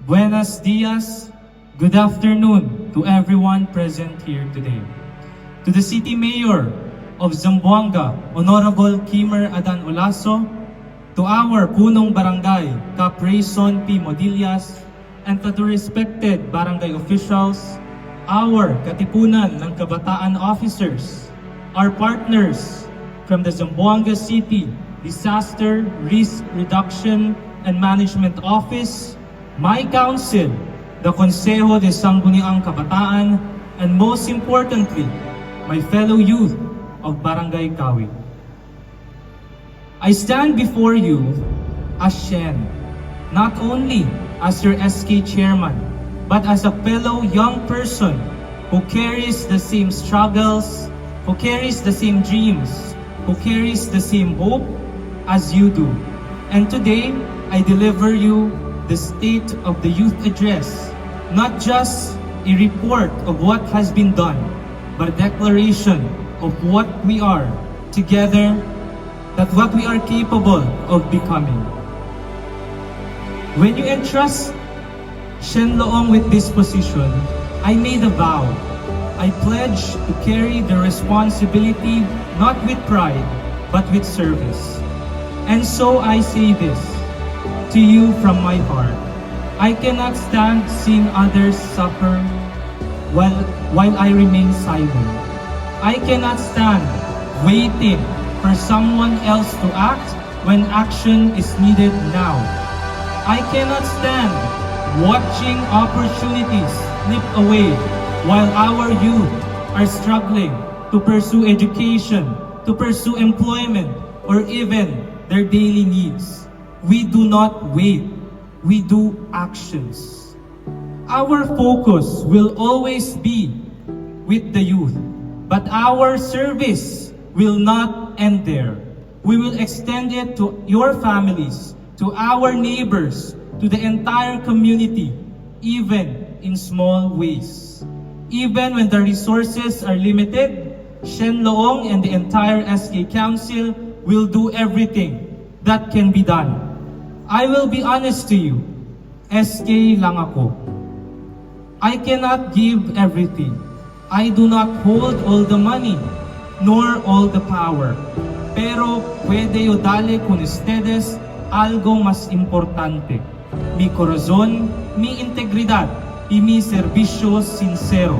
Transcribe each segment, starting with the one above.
Buenos dias, good afternoon to everyone present here today. To the City Mayor of Zamboanga, Honorable Kimer Adan Olaso, to our punong barangay, Cap Rayson P. Modillas, and to the respected barangay officials, our Katipunan ng Kabataan officers, our partners from the Zamboanga City Disaster Risk Reduction and Management Office, my council, the Consejo de Sangguniang Kabataan, and most importantly, my fellow youth of Barangay Kawit. I stand before you as Shen, not only as your SK chairman, but as a fellow young person who carries the same struggles, who carries the same dreams, who carries the same hope as you do. And today, I deliver you the State of the Youth Address, not just a report of what has been done, but a declaration of what we are together, that what we are capable of becoming. When you entrust Shen Loong with this position, I made a vow. I pledge to carry the responsibility not with pride, but with service. And so I say this to you from my heart. I cannot stand seeing others suffer while I remain silent. I cannot stand waiting for someone else to act when action is needed now. I cannot stand watching opportunities slip away while our youth are struggling to pursue education, to pursue employment, or even their daily needs. We do not wait, we do actions. Our focus will always be with the youth, but our service will not end there. We will extend it to your families, to our neighbors, to the entire community, even in small ways. Even when the resources are limited, Shen Loong and the entire SK Council will do everything that can be done. I will be honest to you, SK lang ako. I cannot give everything. I do not hold all the money, nor all the power. Pero puede yo dale con ustedes algo mas importante. Mi corazón, mi integridad, y mi serbisyo sincero.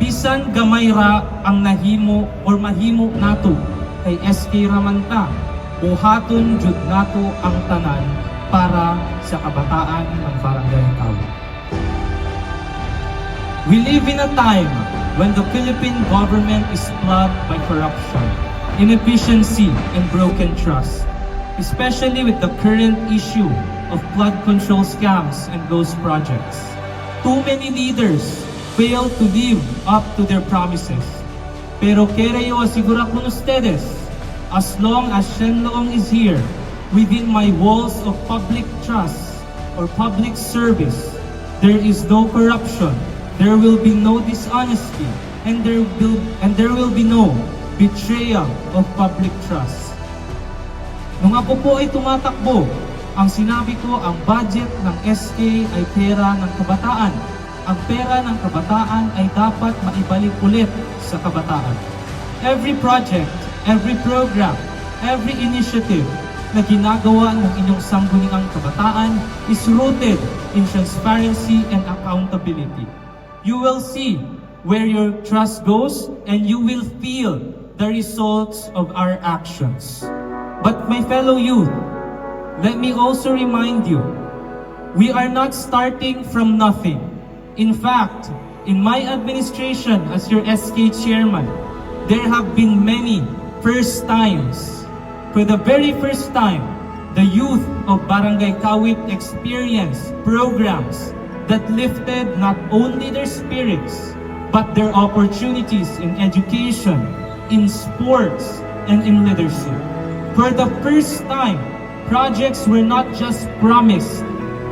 Bisan gamay ra ang nahimo or mahimo nato kay SK Ramanta, buhaton jud nato ang tanan para sa kabataan ng Barangay Kawit. We live in a time when the Philippine government is plagued by corruption, inefficiency, and broken trust, especially with the current issue of flood control scams and ghost projects. Too many leaders fail to live up to their promises. Pero quiero asegurar con ustedes, as long as Shen Loong is here, within my walls of public trust or public service, there is no corruption, there will be no dishonesty, and there will be no betrayal of public trust. Nung ako po ay tumatakbo, ang sinabi ko, ang budget ng SK ay pera ng kabataan. Ang pera ng kabataan ay dapat maibalik ulit sa kabataan. Every project, every program, every initiative na ginagawa ng inyong sangguniang kabataan is rooted in transparency and accountability. You will see where your trust goes and you will feel the results of our actions. But my fellow youth, let me also remind you, we are not starting from nothing. In fact, in my administration as your SK chairman, there have been many first times. For the very first time, the youth of Barangay Kawit experienced programs that lifted not only their spirits, but their opportunities in education, in sports, and in leadership. For the first time, projects were not just promised,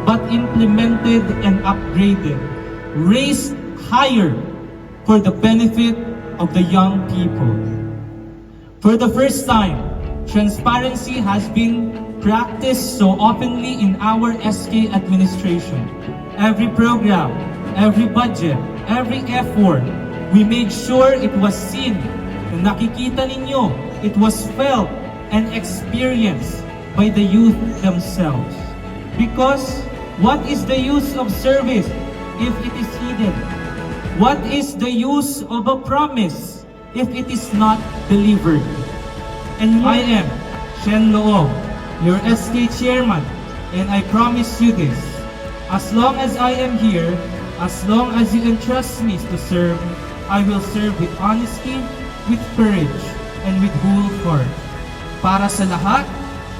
but implemented and upgraded, raised higher for the benefit of the young people. For the first time, transparency has been practiced so openly in our SK administration. every program, every budget, every effort, we made sure it was seen, na nakikita ninyo, it was felt and experienced by the youth themselves. Because what is the use of service if it is hidden? What is the use of a promise if it is not delivered? And I am Shen Loo, your SK chairman, and I promise you this, as long as I am here, as long as you entrust me to serve, I will serve with honesty, with courage, and with whole heart. Para sa lahat,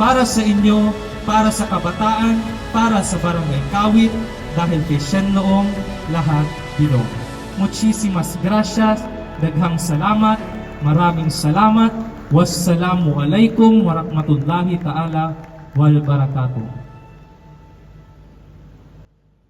para sa inyo, para sa kabataan, para sa Barangay Kawit, dahil kay Shen Loong, lahat bilog. Muchísimas gracias, daghang salamat, maraming salamat, wassalamu alaikum warahmatullahi ta'ala wal barakatuh.